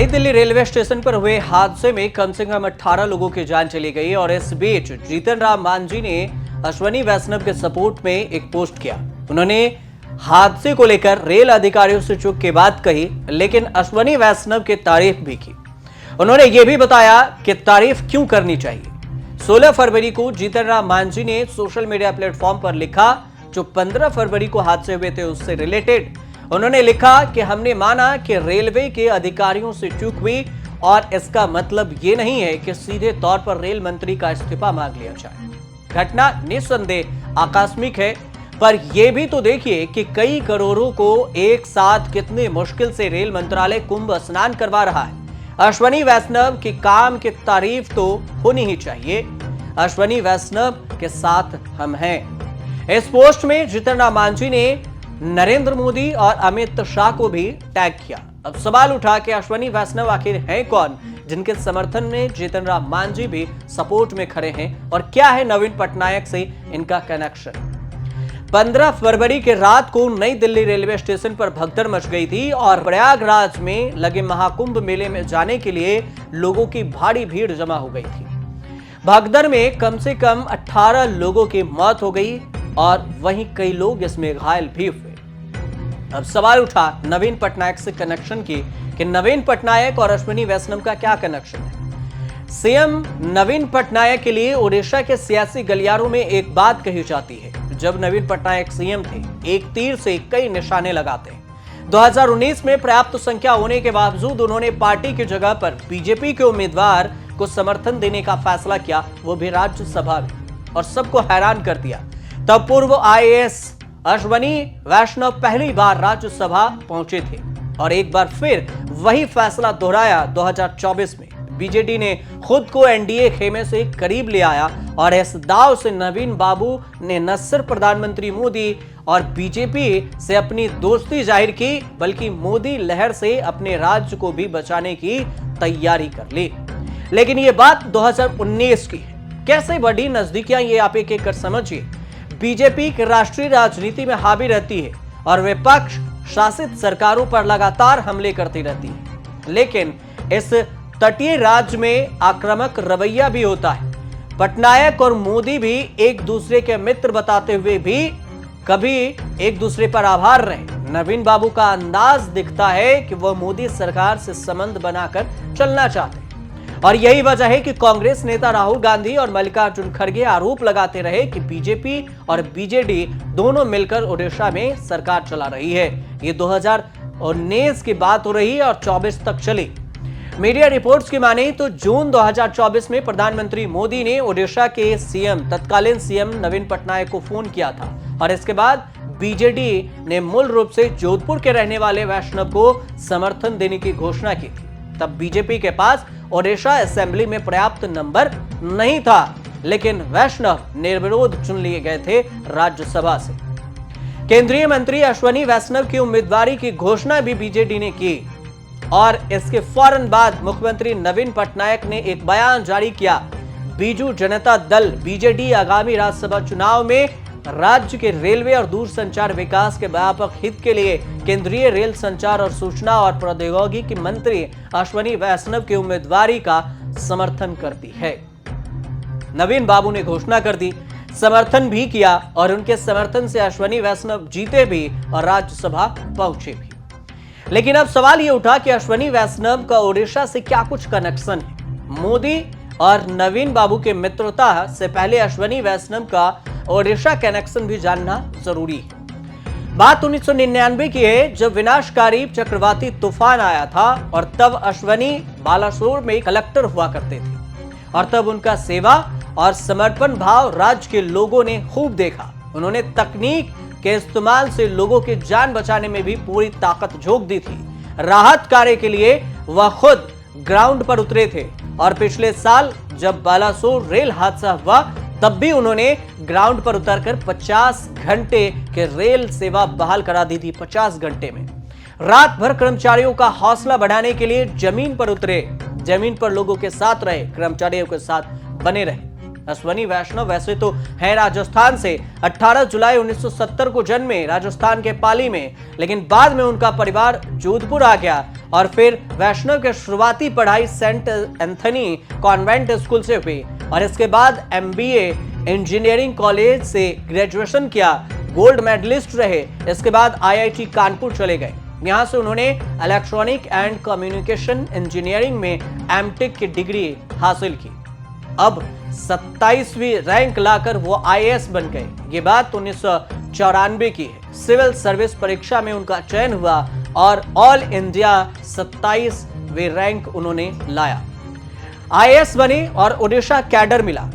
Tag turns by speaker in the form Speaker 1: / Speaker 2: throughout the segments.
Speaker 1: नई Delhi railway station पर हुए हादसे में कम से कम 18 लोगों की जान चली गई और इस बीच जीतन राम मांझी ने अश्वनी वैष्णव के सपोर्ट में एक पोस्ट किया। उन्होंने हादसे को लेकर रेल अधिकारियों से चूक की बात कही, लेकिन अश्वनी वैष्णव की तारीफ भी की। उन्होंने ये भी बताया कि तारीफ क्यों करनी चाहिए। 16 फरवरी को जीतन राम मांझी ने सोशल मीडिया प्लेटफॉर्म पर लिखा, जो 15 फरवरी को हादसे हुए थे उससे रिलेटेड। उन्होंने लिखा कि हमने माना कि रेलवे के अधिकारियों से चूक हुई और इसका मतलब ये नहीं है कि सीधे तौर पर रेल मंत्री का इस्तीफा मांग लिया जाए। घटना निस्संदेह आकस्मिक है, पर यह भी तो देखिए कि कई करोड़ों को एक साथ कितनी मुश्किल से रेल मंत्रालय कुंभ स्नान करवा रहा है। अश्वनी वैष्णव के काम की तारीफ तो होनी ही चाहिए। अश्वनी वैष्णव के साथ हम हैं। इस पोस्ट में जीतन राम मांझी ने नरेंद्र मोदी और अमित शाह को भी टैग किया। अब सवाल उठा कि अश्वनी वैष्णव आखिर हैं कौन, जिनके समर्थन में जीतन राम मांझी भी सपोर्ट में खड़े हैं, और क्या है नवीन पटनायक से इनका कनेक्शन। 15 फरवरी के रात को नई दिल्ली रेलवे स्टेशन पर भगदड़ मच गई थी और प्रयागराज में लगे महाकुंभ मेले में जाने के लिए लोगों की भारी भीड़ जमा हो गई थी। भगदड़ में कम से कम 18 लोगों की मौत हो गई और वहीं कई लोग इसमें घायल भी हुए। अब सवाल उठा नवीन पटनायक से कनेक्शन की कि नवीन पटनायक और अश्वनी वैष्णव का क्या कनेक्शन है। सीएम नवीन पटनायक के लिए ओडिशा के सियासी गलियारों में एक बात कही जाती है, जब नवीन पटनायक सीएम थे एक तीर से कई निशाने लगाते। 2019 में पर्याप्त संख्या होने के बावजूद उन्होंने पार्टी की जगह पर बीजेपी के उम्मीदवार को समर्थन देने का फैसला किया, वो भी राज्यसभा में, और सबको हैरान कर दिया। तब पूर्व आईएएस अश्वनी वैष्णव पहली बार राज्यसभा पहुंचे थे और एक बार फिर वही फैसला दोहराया 2024 में। बीजेडी ने खुद को एनडीए खेमे से करीब ले आया और इस दाव से नवीन बाबू ने न सिर्फ प्रधानमंत्री मोदी और बीजेपी से अपनी दोस्ती जाहिर की, बल्कि मोदी लहर से अपने राज्य को भी बचाने की तैयारी कर ली। लेकिन ये बात 2019 की है। कैसे बढ़ी नजदीकियां, ये आप एक एक कर समझिए। बीजेपी की राष्ट्रीय राजनीति में हावी रहती है और विपक्ष शासित सरकारों पर लगातार हमले करती रहती है, लेकिन इस तटीय राज्य में आक्रामक रवैया भी होता है। पटनायक और मोदी भी एक दूसरे के मित्र बताते हुए भी कभी एक दूसरे पर आभार रहे। नवीन बाबू का अंदाज दिखता है कि वह मोदी सरकार से संबंध बनाकर चलना चाहते हैं, और यही वजह है कि कांग्रेस नेता राहुल गांधी और मल्लिकार्जुन खड़गे आरोप लगाते रहे कि बीजेपी और बीजेडी दोनों मिलकर ओडिशा में सरकार चला रही है। ये 2019 की बात हो रही है और 24 तक चली। मीडिया रिपोर्ट्स की माने तो जून 2024 में प्रधानमंत्री मोदी ने ओडिशा के सीएम तत्कालीन सीएम नवीन पटनायक को फोन किया था, और इसके बाद बीजेडी ने मूल रूप से जोधपुर के रहने वाले वैष्णव को समर्थन देने की घोषणा की थी। तब बीजेपी के पास ओडिशा असेंबली में पर्याप्त नंबर नहीं था, लेकिन वैष्णव निर्विरोध चुन लिए गए थे राज्यसभा से। केंद्रीय मंत्री अश्वनी वैष्णव की उम्मीदवारी की घोषणा भी बीजेडी ने की और इसके फौरन बाद मुख्यमंत्री नवीन पटनायक ने एक बयान जारी किया। बीजू जनता दल बीजेडी आगामी राज्यसभा चुनाव में राज्य के रेलवे और दूरसंचार विकास के व्यापक हित के लिए केंद्रीय रेल संचार और सूचना और प्रौद्योगिकी मंत्री अश्वनी वैष्णव की उम्मीदवारी का समर्थन करती है। नवीन बाबू ने घोषणा कर दी, समर्थन भी किया, और उनके समर्थन से अश्वनी वैष्णव जीते भी और राज्यसभा पहुंचे भी। लेकिन अब सवाल यह उठा कि अश्वनी वैष्णव का ओडिशा से क्या कुछ कनेक्शन है। मोदी और नवीन बाबू के मित्रता से पहले अश्वनी वैष्णव का ओडिशा कनेक्शन भी जानना जरूरी है। बात 1999 की है, जब विनाशकारी चक्रवाती तूफान आया था, और तब अश्वनी बालासोर में कलेक्टर हुआ करते थे, और तब उनका सेवा और समर्पण भाव राज्य के लोगों ने खूब देखा। उन्होंने तकनीक के इस्तेमाल से लोगों की जान बचाने में भी पूरी ताकत झोंक दी थी। राहत कार्य के लिए वह खुद ग्राउंड पर उतरे थे, और पिछले साल जब बालासोर रेल हादसा हुआ, तब भी उन्होंने ग्राउंड पर उतरकर 50 घंटे के रेल सेवा बहाल करा दी थी। 50 घंटे में रात भर कर्मचारियों का हौसला बढ़ाने के लिए जमीन पर उतरे, जमीन पर लोगों के साथ रहे, कर्मचारियों के साथ बने रहे। अश्वनी वैष्णव वैसे तो है राजस्थान से, 18 जुलाई 1970 को जन्मे राजस्थान के पाली में, लेकिन बाद में उनका परिवार जोधपुर आ गया और फिर वैष्णव के शुरुआती पढ़ाई सेंट एंथनी कॉन्वेंट स्कूल से हुई और इसके बाद MBA इंजीनियरिंग कॉलेज से ग्रेजुएशन किया, गोल्ड मेडलिस्ट रहे। इसके बाद IIT कानपुर चले गए। यहां से उन्होंने इलेक्ट्रॉनिक एंड कम्युनिकेशन इंजीनियरिंग में MTech की डिग्री हासिल की। अब 27वीं रैंक लाकर वो IAS बन गए। ये बात 1994 की है। सिविल सर्विस परीक्षा में उनका चयन हुआ और ऑल इंडिया 27वीं रैंक उन्होंने लाया। IAS बने और ओडिशा कैडर मिला।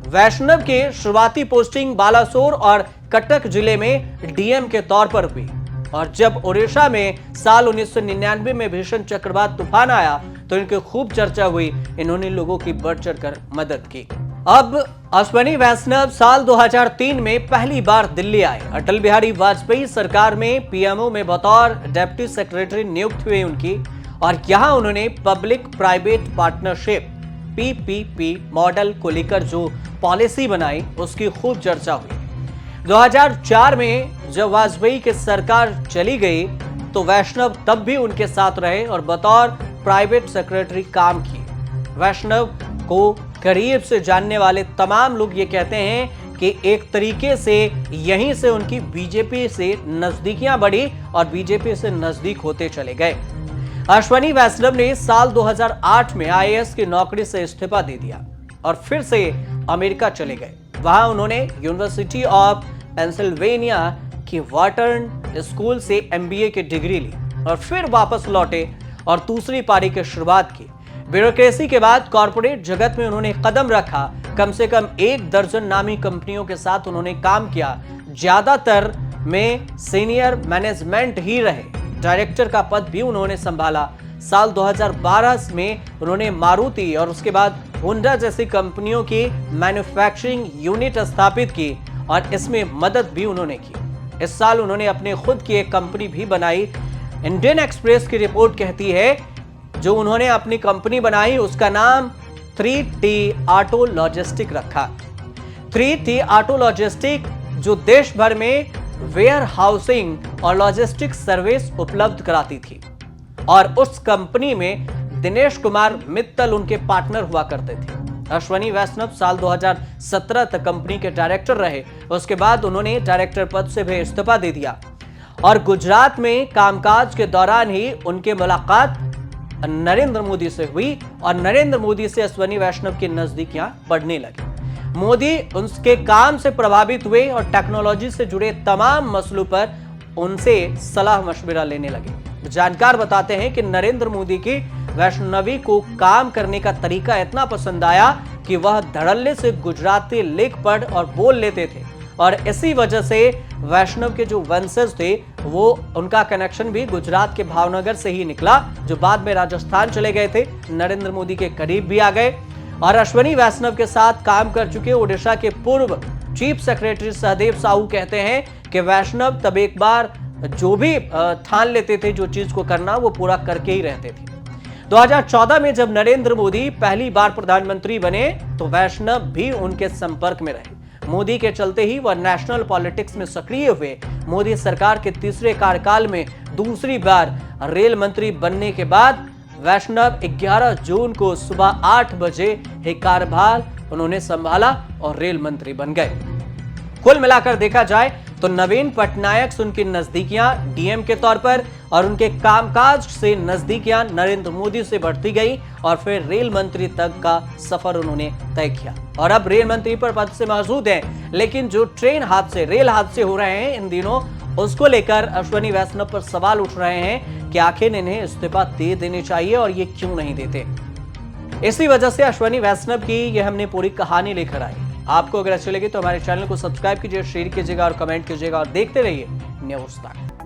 Speaker 1: वैष्णव की शुरुआती पोस्टिंग बालासोर और कटक जिले में DM के तौर पर हुई और जब ओडिशा में साल 1999 में भीषण चक्रवात तूफान आया तो इनकी खूब चर्चा हुई। इन्होंने लोगों की बढ़ चढ़कर मदद की। अब अश्वनी वैष्णव साल 2003 में पहली बार दिल्ली आए। अटल बिहारी वाजपेयी सरकार में PMO में बतौर डेप्यूटी सेक्रेटरी नियुक्त हुए उनकी और यहां उन्होंने public private partnership PPP model को लेकर जो पॉलिसी बनाई उसकी खूब चर्चा हुई। 2004 में जब वाजपेयी की सरकार चली गई तो वैष्णव तब भी उनके साथ रहे और बतौर प्राइवेट सेक्रेटरी काम किए। वैष्णव को करीब से जानने वाले तमाम लोग ये कहते हैं कि एक तरीके से यहीं से उनकी बीजेपी से नजदीकियां बढ़ी और बीजेपी से नजदीक होते चले गए। अश्वनी वैष्णव ने साल 2008 में IAS की नौकरी से इस्तीफा दे दिया और फिर से अमेरिका चले गए। वहां उन्होंने यूनिवर्सिटी ऑफ पेंसिल्वेनिया की वाटर्न स्कूल से MBA की डिग्री ली और फिर वापस लौटे और दूसरी पारी की शुरुआत की। ब्यूरोक्रेसी के बाद कॉर्पोरेट जगत में उन्होंने कदम रखा। कम से कम 1 दर्जन नामी कंपनियों के साथ उन्होंने काम किया। ज्यादातर में सीनियर मैनेजमेंट ही रहे। डायरेक्टर का पद भी उन्होंने संभाला। साल 2012 में उन्होंने मारुति और उसके बाद होंडा जैसी कंपनियों की मैन्युफैक्चरिंग यूनिट स्थापित की और इसमें मदद भी उन्होंने की। इस साल उन्होंने अपने खुद की एक कंपनी भी बनाई। इंडियन एक्सप्रेस की रिपोर्ट कहती है जो उन्होंने अपनी कंपनी बनाई उसका नाम 3T ऑटो लॉजिस्टिक रखा। 3T ऑटो लॉजिस्टिक जो देश भर में वेयर हाउसिंग और लॉजिस्टिक सर्विस उपलब्ध कराती थी और उस कंपनी में दिनेश कुमार मित्तल उनके पार्टनर हुआ करते थे। अश्वनी वैष्णव साल 2017 तक कंपनी के डायरेक्टर रहे। उसके बाद उन्होंने डायरेक्टर पद से भी इस्तीफा दे दिया और गुजरात में कामकाज के दौरान ही उनकी मुलाकात नरेंद्र मोदी से हुई और नरेंद्र मोदी से अश्वनी वैष्णव की नजदीकियां बढ़ने लगी। मोदी उनके काम से प्रभावित हुए और टेक्नोलॉजी से जुड़े तमाम मसलों पर उनसे सलाह मशविरा लेने लगे। जानकार बताते हैं कि नरेंद्र मोदी की वैष्णवी को काम करने का तरीका इतना पसंद आया कि वह धड़ल्ले से गुजराती लिख पढ़ और बोल लेते थे और इसी वजह से वैष्णव के जो वंशज थे वो उनका कनेक्शन भी गुजरात के भावनगर से ही निकला, जो बाद में राजस्थान चले गए थे, नरेंद्र मोदी के करीब भी आ गए। और अश्वनी वैष्णव के साथ काम कर चुके ओडिशा के पूर्व चीफ सेक्रेटरी सहदेव साहू कहते हैं कि वैष्णव तब एक बार जो भी ठान लेते थे जो चीज को करना वो पूरा करके ही रहते थे। 2014 में जब नरेंद्र मोदी पहली बार प्रधानमंत्री बने तो वैष्णव भी उनके संपर्क में रहे। मोदी के चलते ही वह नेशनल पॉलिटिक्स में सक्रिय हुए। मोदी सरकार के तीसरे कार्यकाल में दूसरी बार रेल मंत्री बनने के बाद वैष्णव 11 जून को सुबह 8 बजे ये कार्यभार उन्होंने संभाला और रेल मंत्री बन गए। कुल मिलाकर देखा जाए तो नवीन पटनायक से उनकी नजदीकियां DM के तौर पर और उनके कामकाज से नजदीकियां नरेंद्र मोदी से बढ़ती गई और फिर रेल मंत्री तक का सफर उन्होंने तय किया और अब रेल मंत्री पर पद से मौजूद हैं। लेकिन जो रेल हादसे हो रहे हैं इन दिनों, उसको लेकर अश्वनी वैष्णव पर सवाल उठ रहे हैं कि आखिर इन्हें इस्तीफा दे देने चाहिए और ये क्यों नहीं देते। इसी वजह से अश्वनी वैष्णव की ये हमने पूरी कहानी लेकर आई। आपको अगर अच्छी लगी तो हमारे चैनल को सब्सक्राइब कीजिए, शेयर कीजिएगा और कमेंट कीजिएगा और देखते रहिए न्यूज़ तक।